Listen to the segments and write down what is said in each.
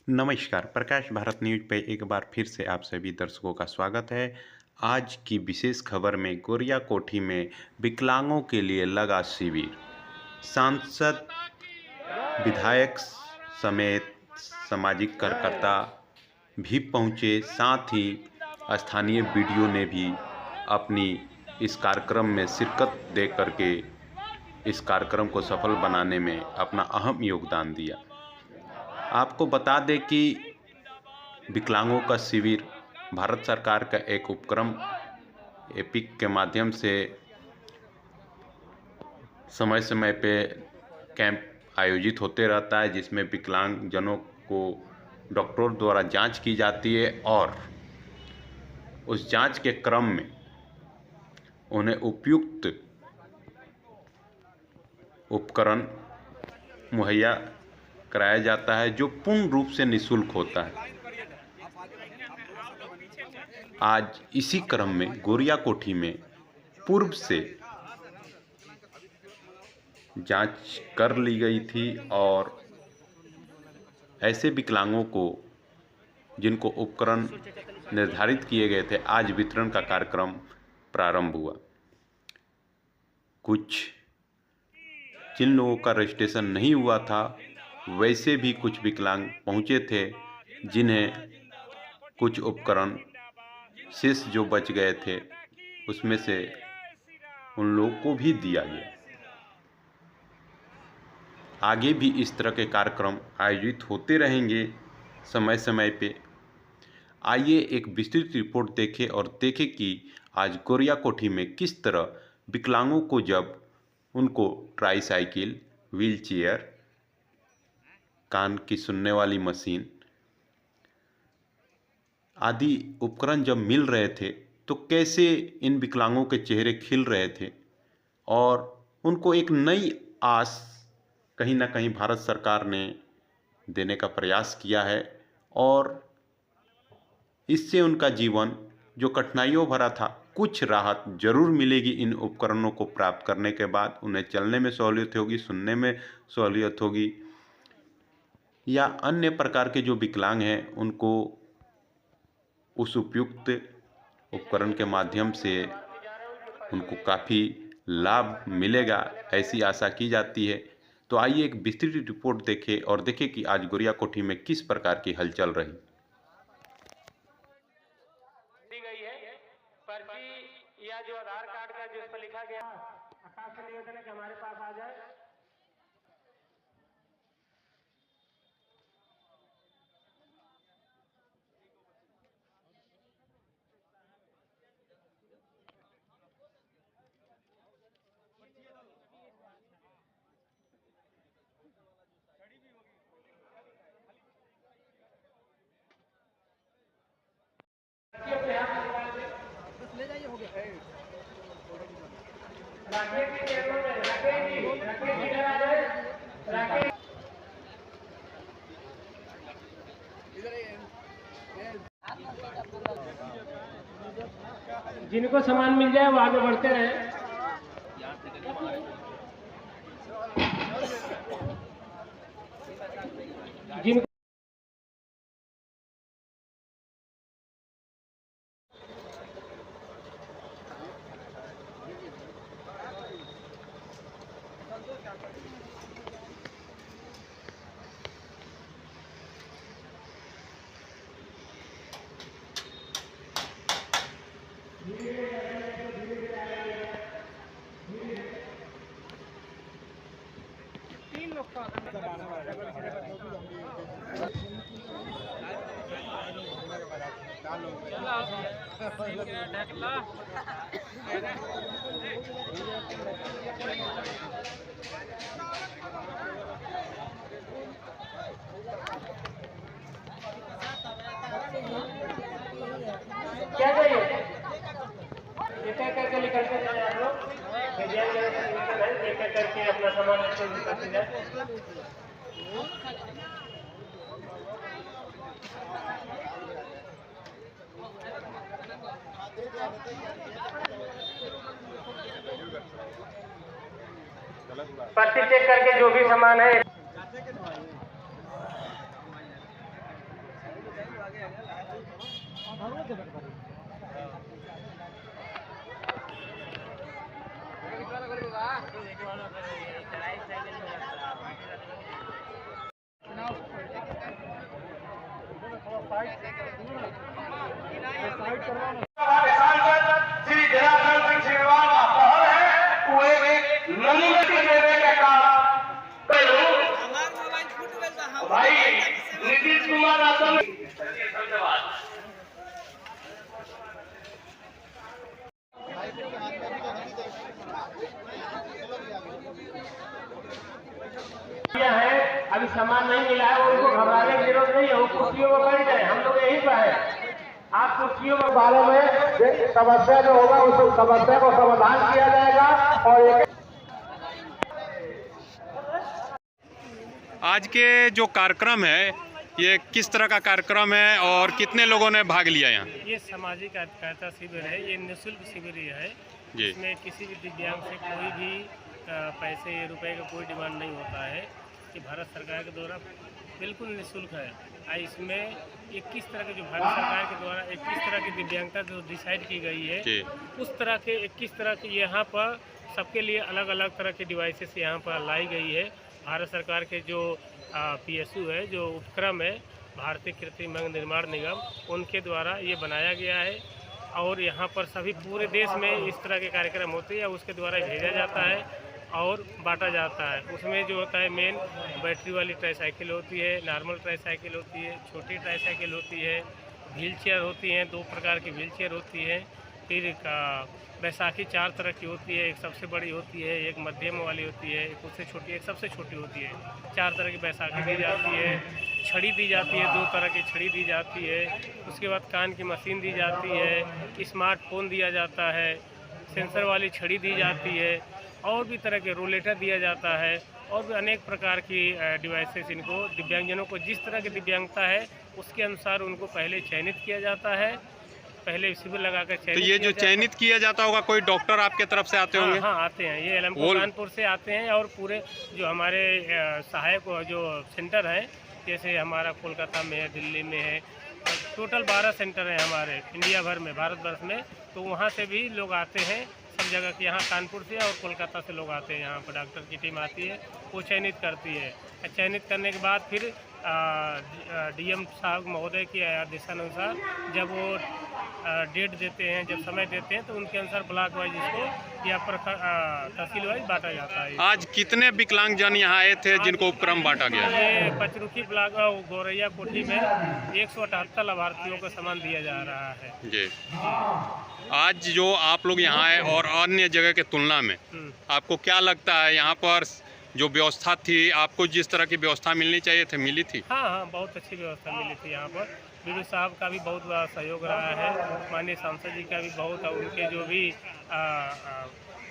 नमस्कार, प्रकाश भारत न्यूज पे एक बार फिर से आप सभी दर्शकों का स्वागत है। आज की विशेष खबर में गोरिया कोठी में विकलांगों के लिए लगा शिविर। सांसद, विधायक समेत सामाजिक कार्यकर्ता भी पहुंचे, साथ ही स्थानीय बीडीओ ने भी अपनी इस कार्यक्रम में शिरकत दे करके इस कार्यक्रम को सफल बनाने में अपना अहम योगदान दिया। आपको बता दें कि विकलांगों का शिविर भारत सरकार का एक उपक्रम एपिक के माध्यम से समय समय पे कैंप आयोजित होते रहता है, जिसमें विकलांगजनों को डॉक्टरों द्वारा जांच की जाती है और उस जांच के क्रम में उन्हें उपयुक्त उपकरण मुहैया कराया जाता है, जो पूर्ण रूप से निःशुल्क होता है। आज इसी क्रम में गोरिया कोठी में पूर्व से जांच कर ली गई थी और ऐसे विकलांगों को जिनको उपकरण निर्धारित किए गए थे, आज वितरण का कार्यक्रम प्रारंभ हुआ। कुछ जिन लोगों का रजिस्ट्रेशन नहीं हुआ था, वैसे भी कुछ विकलांग पहुंचे थे, जिन्हें कुछ उपकरण शेष जो बच गए थे उसमें से उन लोगों को भी दिया गया। आगे भी इस तरह के कार्यक्रम आयोजित होते रहेंगे समय समय पे। आइए एक विस्तृत रिपोर्ट देखें और देखें कि आज गोरिया कोठी में किस तरह विकलांगों को जब उनको ट्राईसाइकिल, व्हीलचेयर, कान की सुनने वाली मशीन आदि उपकरण जब मिल रहे थे, तो कैसे इन विकलांगों के चेहरे खिल रहे थे और उनको एक नई आस कहीं ना कहीं भारत सरकार ने देने का प्रयास किया है और इससे उनका जीवन जो कठिनाइयों भरा था, कुछ राहत जरूर मिलेगी। इन उपकरणों को प्राप्त करने के बाद उन्हें चलने में सहूलियत होगी, सुनने में सहूलियत होगी, या अन्य प्रकार के जो विकलांग हैं उनको उस उपयुक्त उपकरण के माध्यम से उनको काफ़ी लाभ मिलेगा, ऐसी आशा की जाती है। तो आइए एक विस्तृत रिपोर्ट देखें और देखें कि आज गोरिया कोठी में किस प्रकार की हलचल रही। गई है पर्ची या जो आधार कार्ड का जिस पर लिखा गया, आकाश से निवेदन है कि हमारे पास आ जाए। ले जाइए, हो गया। राकेश जी इधर आ जाए। राकेश जिनको सामान मिल जाए वो आगे बढ़ते रहे। जिनको तीन लोग का क्या चाहिए? एक एक करके निकलते जाए आप लोग। एक एक करके अपना सामान निकलते जाए। पर्ची चेक करके जो भी सामान है श्री जनार्दन सिंह सिग्रीवाल का पहल है वो एक नली देने का काम भाई नीतीश कुमार यादव है। अभी सामान नहीं मिला है, उनको घबराने की जरूरत नहीं है, वो कुर्सियों में बैठ जाए, हम लोग यहीं पर है। आप कुर्सियों में बारे में समस्या जो होगा उस समस्या को समाधान किया जाएगा। और आज के जो कार्यक्रम है ये किस तरह का कार्यक्रम है और कितने लोगों ने भाग लिया यहाँ? ये सामाजिक अधिकारिता शिविर है, ये निःशुल्क शिविर ही है। जी। इसमें किसी भी दिव्यांग से कोई भी पैसे रुपए का कोई डिमांड नहीं होता है, कि भारत सरकार के द्वारा बिल्कुल निःशुल्क है। इसमें 21 तरह के जो भारत सरकार के द्वारा 21 तरह की दिव्यांगता जो डिसाइड की गई है, उस तरह के 21 तरह के यहाँ पर सबके लिए अलग अलग तरह के डिवाइसेस यहाँ पर लाई गई है। भारत सरकार के जो PSU है, जो उपक्रम है भारतीय कृत्रिम अंग निर्माण निगम, उनके द्वारा ये बनाया गया है। और यहाँ पर सभी पूरे देश में इस तरह के कार्यक्रम होते हैं, उसके द्वारा भेजा जाता है और बांटा जाता है। उसमें जो होता है मेन बैटरी वाली ट्राईसाइकिल होती है, नॉर्मल ट्राईसाइकिल होती है, छोटी ट्राईसाइकिल होती है, व्हील चेयर होती हैं, 2 प्रकार की व्हील चेयर होती है। फिर बैसाखी 4 तरह की होती है, एक सबसे बड़ी होती है, एक मध्यम वाली होती है, एक उससे छोटी, एक सबसे छोटी होती है। 4 तरह की बैसाखी दी जाती है। छड़ी दी जाती है, 2 तरह की छड़ी दी जाती है। उसके बाद कान की मशीन दी जाती है, स्मार्टफोन दिया जाता है, सेंसर वाली छड़ी दी जाती है, और भी तरह के रोलेटर दिया जाता है, और भी अनेक प्रकार की डिवाइसेस इनको दिव्यांगजनों को जिस तरह की दिव्यांगता है उसके अनुसार उनको पहले चयनित किया जाता है। पहले शिविर लगाकर तो चयनित ये जो चयनित किया जाता होगा कोई डॉक्टर आपके तरफ से आते होंगे? हाँ आते हैं, ये एलमपुर कानपुर से आते हैं। और पूरे जो हमारे सहायक जो सेंटर हैं, जैसे हमारा कोलकाता में है, दिल्ली में है, टोटल 12 सेंटर हैं हमारे इंडिया भर में, भारतवर्ष में। तो वहाँ से भी लोग आते हैं सब जगह के, यहाँ कानपुर से और कोलकाता से लोग आते हैं। यहाँ पर डॉक्टर की टीम आती है, वो चयनित करती है। चयनित करने के बाद फिर DM साहब महोदय के आदेशानुसार जब वो डेट देते हैं, जब समय देते हैं, तो उनके अनुसार ब्लॉक वाइज इसको या तहसील वाइज बांटा जाता है। आज कितने विकलांगजन यहाँ आए थे जिनको उपक्रम बांटा गया? ये पचरुखी ब्लॉक गौरैया कोठी में 178 लाभार्थियों को सामान दिया जा रहा है। जी। आज जो आप लोग यहाँ आए और अन्य जगह के तुलना में आपको क्या लगता है यहाँ पर जो व्यवस्था थी, आपको जिस तरह की व्यवस्था मिलनी चाहिए थी मिली थी? हाँ, बहुत अच्छी व्यवस्था मिली थी यहाँ पर। BDO साहब का भी बहुत बड़ा सहयोग रहा है, माननीय सांसद जी का भी बहुत, और उनके जो भी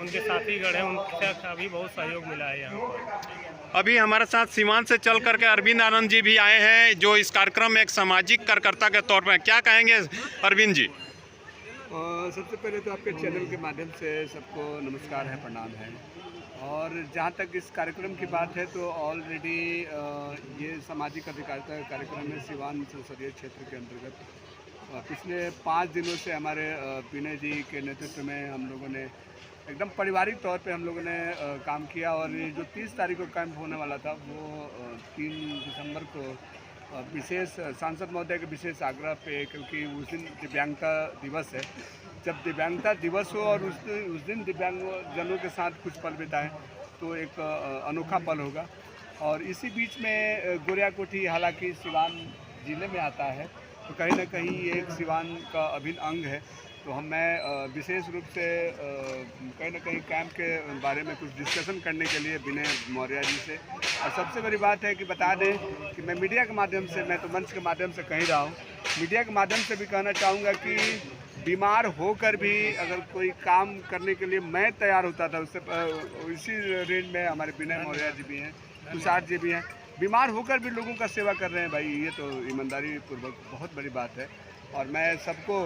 उनके साथीगण हैं उनका भी बहुत सहयोग मिला है यहाँ पर। अभी हमारे साथ सीवान से चल करके अरविंद आनंद जी भी आए हैं, जो इस कार्यक्रम में एक सामाजिक कार्यकर्ता के तौर पर। क्या कहेंगे अरविंद जी? सबसे पहले तो आपके चैनल के माध्यम से सबको नमस्कार है, प्रणाम है। और जहाँ तक इस कार्यक्रम की बात है तो ऑलरेडी ये सामाजिक अधिकारिता कार्यक्रम है सिवान संसदीय क्षेत्र के अंतर्गत। पिछले 5 दिनों से हमारे विनय जी के नेतृत्व में हम लोगों ने एकदम पारिवारिक तौर पे हम लोगों ने काम किया। और ये जो 30 तारीख को कैंप होने वाला था वो 3 दिसंबर को विशेष सांसद महोदय के विशेष आग्रह पे, क्योंकि उस दिन दिव्यांगता दिवस है, जब दिव्यांगता दिवस हो और उस दिन दिव्यांगजनों के साथ कुछ पल बिताएं तो एक अनोखा पल होगा। और इसी बीच में गौरैया कोठी हालांकि सिवान ज़िले में आता है, तो कहीं ना कहीं ये एक सिवान का अभिन्न अंग है। तो मैं विशेष रूप से कहीं ना कहीं कैंप के बारे में कुछ डिस्कशन करने के लिए विनय मौर्य जी से। और सबसे बड़ी बात है कि बता दें कि मैं मीडिया के माध्यम से, मैं तो मंच के माध्यम से कह रहा हूँ, मीडिया के माध्यम से भी कहना चाहूँगा कि बीमार होकर भी अगर कोई काम करने के लिए मैं तैयार होता था, उससे इसी रेंज में हमारे विनय मौर्य जी भी हैं, तुषार जी भी हैं, बीमार होकर भी लोगों का सेवा कर रहे हैं। भाई ये तो ईमानदारी पूर्वक बहुत बड़ी बात है। और मैं सबको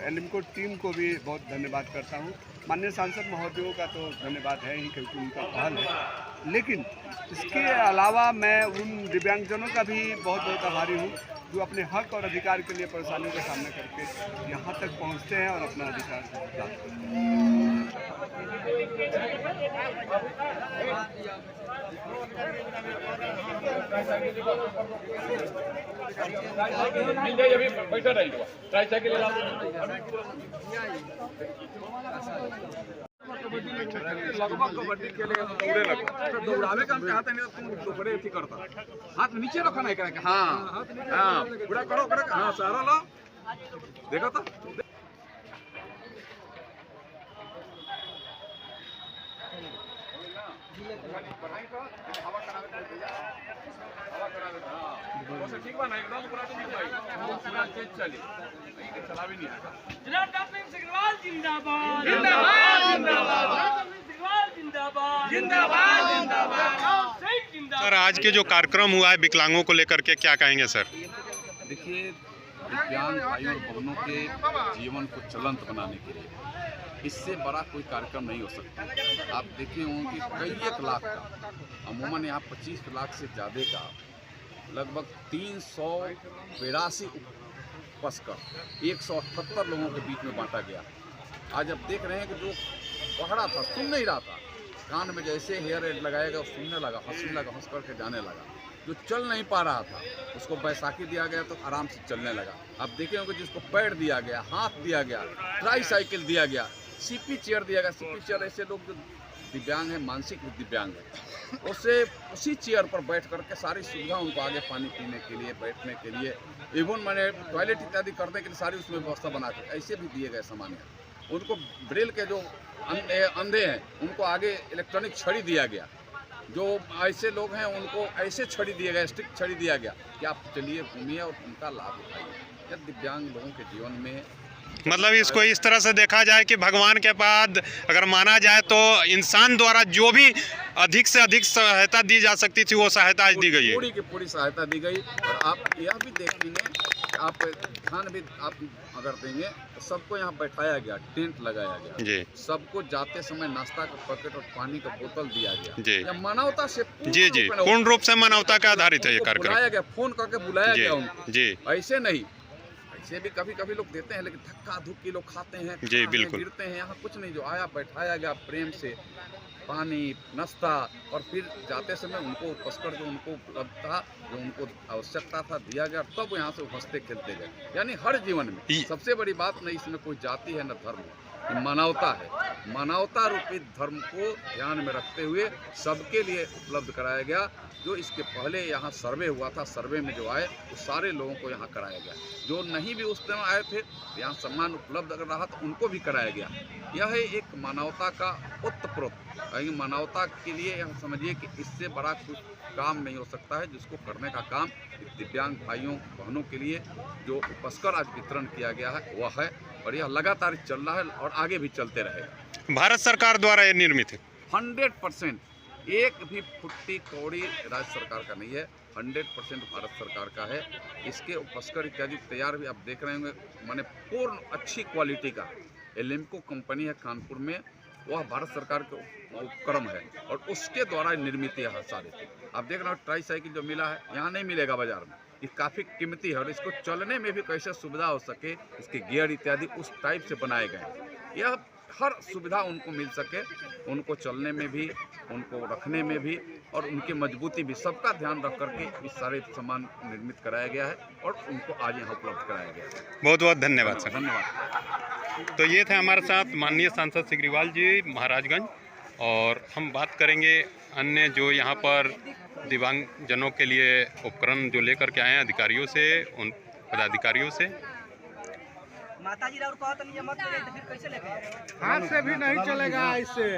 एलिमको टीम को भी बहुत धन्यवाद करता हूँ। माननीय सांसद महोदयों का तो धन्यवाद है ही, क्योंकि उनका पहल है, लेकिन इसके अलावा मैं उन दिव्यांगजनों का भी बहुत बहुत आभारी हूँ जो अपने हक और अधिकार के लिए परेशानियों का सामना करके यहाँ तक पहुँचते हैं और अपना अधिकार प्राप्त करते हैं। लगभग कबड्डी खेलेगा तो दौड़े लगा तो दौड़ावे का हम चाहते नहीं तो तुम दोपहर अथी करता हाथ नीचे रखो नहीं करके हाँ हाँ पूरा करो करो हाँ सारा लो देखो तो ठीक बना एकदम पूरा ठीक भाई पूरा तेज चली ये चला भी नहीं आता जनाब डॉक्टर सिग्रीवाल जिंदाबाद जिंदाबाद जिंदाबाद जिंदाबाद सर, आज के जो कार्यक्रम हुआ है विकलांगों को लेकर के, क्या कहेंगे सर? देखिए, दिव्यांग भाइयों और बहनों के जीवन को चलंत बनाने के लिए इससे बड़ा कोई कार्यक्रम नहीं हो सकता। आप देखे होंगे कि कई एक लाख का, अमूमन यहाँ 25 लाख से ज़्यादा का लगभग 382 उपस्कर 178 लोगों के बीच में बांटा गया। आज आप देख रहे हैं कि जो पकड़ा था सुन नहीं रहा था, कान में जैसे हेयर एड लगाएगा सुनने लगा, हंसने लगा, हंस करके जाने लगा। जो चल नहीं पा रहा था उसको बैसाखी दिया गया तो आराम से चलने लगा। आप देखे होंगे जिसको पैर दिया गया, हाथ दिया गया, ट्राई साइकिल दिया गया, सीपी चेयर दिया गया। सीपी चेयर ऐसे लोग जो दिव्यांग हैं, मानसिक दिव्यांग है, उससे उसी चेयर पर बैठ करके सारी सुविधा उनको आगे पानी पीने के लिए, बैठने के लिए, इवन मैंने टॉयलेट इत्यादि करने के लिए सारी उसमें व्यवस्था बना के ऐसे भी दिए गए सामान है। उनको ब्रेल के जो अंधे हैं उनको आगे इलेक्ट्रॉनिक छड़ी दिया गया। जो ऐसे लोग हैं उनको ऐसे छड़ी दिया गया, स्टिक छड़ी दिया गया कि आप चलिए घूमिए और उनका लाभ उठाइए। यह दिव्यांग लोगों के जीवन में मतलब इसको इस तरह से देखा जाए कि भगवान के बाद अगर माना जाए तो इंसान द्वारा जो भी अधिक से अधिक सहायता दी जा सकती थी वो सहायता आज दी गई है। पूरी की पूरी सहायता दी गई। और आप यह भी देखेंगे, आप ध्यान भी आप अगर देंगे तो सबको यहाँ बैठाया गया, टेंट लगाया गया जी, सबको जाते समय नाश्ता का पैकेट और पानी का बोतल दिया गया जी, या मानवता से जी जी पूर्ण रूप से मानवता का आधारित है ये कार्यक्रम। बुलाया गया, फोन करके बुलाया गया उनको जी, ऐसे नहीं। ऐसे भी कभी कभी लोग देते हैं लेकिन धक्का धुक्की लोग खाते हैं, जी बिल्कुल, गिरते हैं। यहाँ कुछ नहीं, जो आया बैठाया गया प्रेम से, पानी नाश्ता और फिर जाते समय उनको उपस्कर जो उनको उपलब्ध था, जो उनको आवश्यकता था दिया गया, तब यहाँ से हंसते खेलते गए। यानी हर जीवन में सबसे बड़ी बात नहीं इसमें कोई जाति है न धर्म है, मानवता है। मानवता रूपी धर्म को ध्यान में रखते हुए सबके लिए उपलब्ध कराया गया। जो इसके पहले यहाँ सर्वे हुआ था, सर्वे में जो आए वो सारे लोगों को यहाँ कराया गया। जो नहीं भी उस दिन आए थे यहाँ सम्मान उपलब्ध अगर रहा तो उनको भी कराया गया। यह है एक मानवता का उत्तप्रोत। मानवता के लिए यहाँ समझिए कि इससे बड़ा कुछ काम नहीं हो सकता है, जिसको करने का काम दिव्यांग भाइयों बहनों के लिए जो उपस्कर आज वितरण किया गया है वह है। और यह लगातार चल रहा है और आगे भी चलते रहेगा। भारत सरकार द्वारा ये निर्मित है 100%, एक भी फुट्टी कौड़ी राज्य सरकार का नहीं है, 100% भारत सरकार का है। इसके उपस्कर इत्यादि तैयार भी आप देख रहे होंगे, माने पूर्ण अच्छी क्वालिटी का एलिम्को कंपनी है कानपुर में, वह भारत सरकार का उपक्रम है और उसके द्वारा निर्मित है सारे। आप देख रहे हो ट्राई साइकिल जो मिला है यहाँ नहीं मिलेगा बाजार में, ये काफ़ी कीमती है और इसको चलने में भी कैसे सुविधा हो सके, इसके गियर इत्यादि उस टाइप से बनाए गए हैं। यह हर सुविधा उनको मिल सके, उनको चलने में भी, उनको रखने में भी और उनकी मजबूती भी, सबका ध्यान रख करके इस सारे सामान निर्मित कराया गया है और उनको आज यहाँ उपलब्ध कराया गया है। बहुत बहुत धन्यवाद सर। धन्यवाद। तो ये थे हमारे साथ माननीय सांसद सिग्रीवाल जी महाराजगंज, और हम बात करेंगे अन्य जो यहाँ पर दिव्यांगजनों के लिए उपकरण जो लेकर के आए हैं अधिकारियों से, उन पदाधिकारियों से। माताजी और कहत नहीं मत करे तो फिर कैसे लेके हाथ से भी नहीं चलेगा इससे।